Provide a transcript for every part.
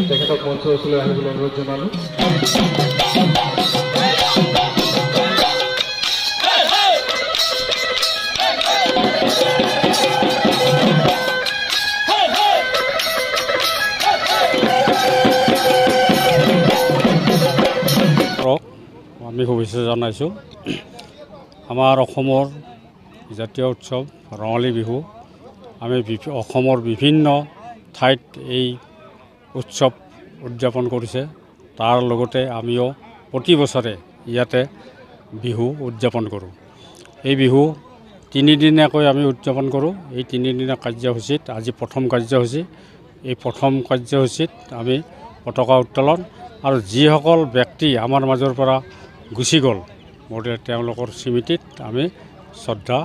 তেখেতক মঞ্চৰ ওচৰলৈ আহিবলৈ অনুৰোধ জনালোঁ। আমি শুভেচ্ছা জনাইছোঁ। আমাৰ অসমৰ জাতীয় উৎসৱ ৰঙালী বিহু আমি অসমৰ বিভিন্ন ঠাইত এই উৎসৱ উদযাপন কৰিছে। তাৰ লগতে আমিও প্ৰতি বছৰে ইয়াতে বিহু উদযাপন কৰোঁ। এই বিহু তিনিদিনীয়াকৈ আমি উদযাপন কৰোঁ। এই তিনিদিনীয়া কাৰ্যসূচীত আজি প্ৰথম কাৰ্যসূচী। এই প্ৰথম কাৰ্যসূচীত আমি পতাকা উত্তোলন আৰু যিসকল ব্যক্তি আমাৰ মাজৰ পৰা গুচি গ'ল তেওঁলোকৰ স্মৃতিত আমি শ্ৰদ্ধা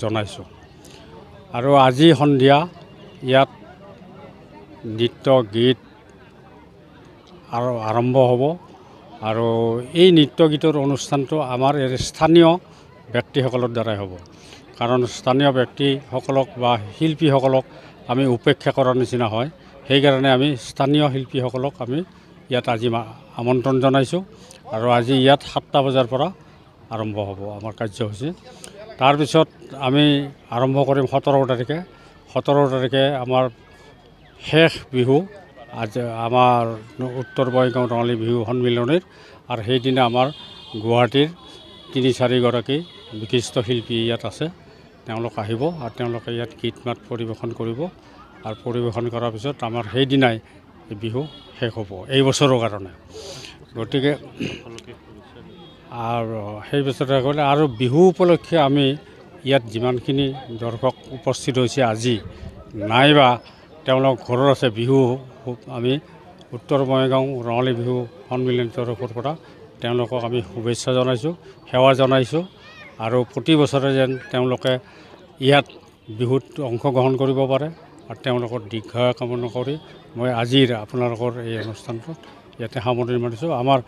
জনাইছোঁ। আৰু আজি সন্ধিয়া ইয়াত নৃত্য গীত আৰু আৰম্ভ হ'ব। আৰু এই নৃত্য গীতৰ অনুষ্ঠানটো আমাৰ স্থানীয় ব্যক্তিসকলৰ দ্বাৰাই হ'ব। কাৰণ স্থানীয় ব্যক্তিসকলক বা শিল্পীসকলক আমি উপেক্ষা কৰাৰ নিচিনা হয়। সেইকাৰণে আমি স্থানীয় শিল্পীসকলক আমি ইয়াত আজি আমন্ত্ৰণ জনাইছোঁ। আৰু আজি ইয়াত 7টা বজাৰ পৰা আৰম্ভ হ'ব আমাৰ কাৰ্যসূচী। তাৰপিছত আমি আৰম্ভ কৰিম 17 তাৰিখে। 17 তাৰিখে আমাৰ শেষ বিহু আজি আমাৰ উত্তৰ বঙাইগাঁও ৰঙালী বিহু সন্মিলনীৰ। আৰু সেইদিনা আমাৰ গুৱাহাটীৰ 3-4 গৰাকী বিশিষ্ট শিল্পী ইয়াত আছে। তেওঁলোক আহিব আৰু তেওঁলোকে ইয়াত গীত মাত পৰিৱেশন কৰিব। আৰু পৰিৱেশন কৰাৰ পিছত আমাৰ সেইদিনাই বিহু শেষ হ'ব এই বছৰৰ কাৰণে। গতিকে আৰু সেই বছৰে গ'লে আৰু বিহু উপলক্ষে আমি ইয়াত যিমানখিনি দৰ্শক উপস্থিত হৈছে আজি নাইবা তেওঁলোক ঘৰত আছে, বিহু আমি উত্তৰ বঙাইগাঁও ৰঙালী বিহু সন্মিলন তৰফৰ পৰা তেওঁলোকক আমি শুভেচ্ছা জনাইছোঁ, সেৱা জনাইছোঁ। আৰু প্ৰতি বছৰে যেন তেওঁলোকে ইয়াত বিহুত অংশগ্ৰহণ কৰিব পাৰে আৰু তেওঁলোকৰ দীৰ্ঘায়ু কামনা কৰি মই আজিৰ আপোনালোকৰ এই অনুষ্ঠানটোত ইয়াতে সামৰণি মাৰিছোঁ। আমাৰ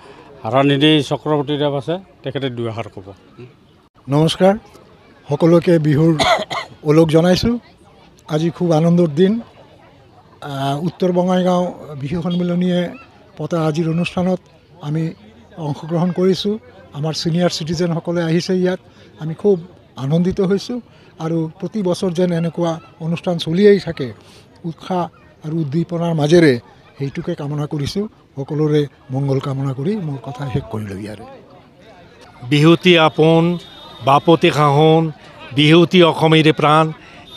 হাৰানিধি চক্ৰৱৰ্তীদেৱ আছে, তেখেতে 2 এষাৰ ক'ব। নমস্কাৰ, সকলোকে বিহুৰ ওলগ জনাইছোঁ। আজি খুব আনন্দৰ দিন। উত্তৰ বঙাইগাঁও বিহু সন্মিলনীয়ে পতা আজিৰ অনুষ্ঠানত আমি অংশগ্ৰহণ কৰিছোঁ। আমাৰ ছিনিয়ৰ চিটিজেনসকলে আহিছে ইয়াত, আমি খুব আনন্দিত হৈছোঁ। আৰু প্ৰতি বছৰ যেন এনেকুৱা অনুষ্ঠান চলিয়েই থাকে উৎসাহ আৰু উদ্দীপনাৰ মাজেৰে, সেইটোকে কামনা কৰিছোঁ। সকলোৰে মংগল কামনা কৰি মোৰ কথা শেষ কৰিলোঁ ইয়াৰে। বিহুতি আপোন বাপতি সাহোন, বিহুতি অসমীৰে প্ৰাণ,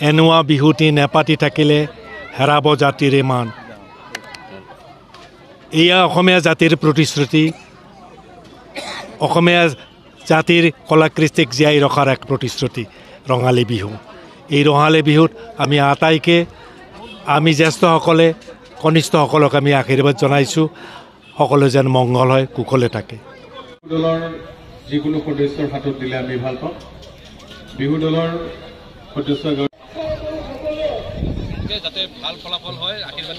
এনেকুৱা বিহুতি নেপাতি থাকিলে হেৰাব জাতিৰে মান। এয়া অসমীয়া জাতিৰ প্ৰতিশ্ৰুতি, অসমীয়া জাতিৰ কলা কৃষ্টিক জীয়াই ৰখাৰ এক প্ৰতিশ্ৰুতি ৰঙালী বিহু। এই ৰঙালী বিহুত আমি আটাইকে, আমি জ্যেষ্ঠসকলে কনিষ্ঠসকলক আমি আশীৰ্বাদ জনাইছোঁ। সকলো যেন মংগল হয়, কুশলে থাকে। দলৰ যিকোনো সদস্যৰ হাতত দিলে আমি ভাল পাওঁ। বিহু দলৰ সদস্য যাতে ভাল ফলাফল হয় আশীৰ্বাদ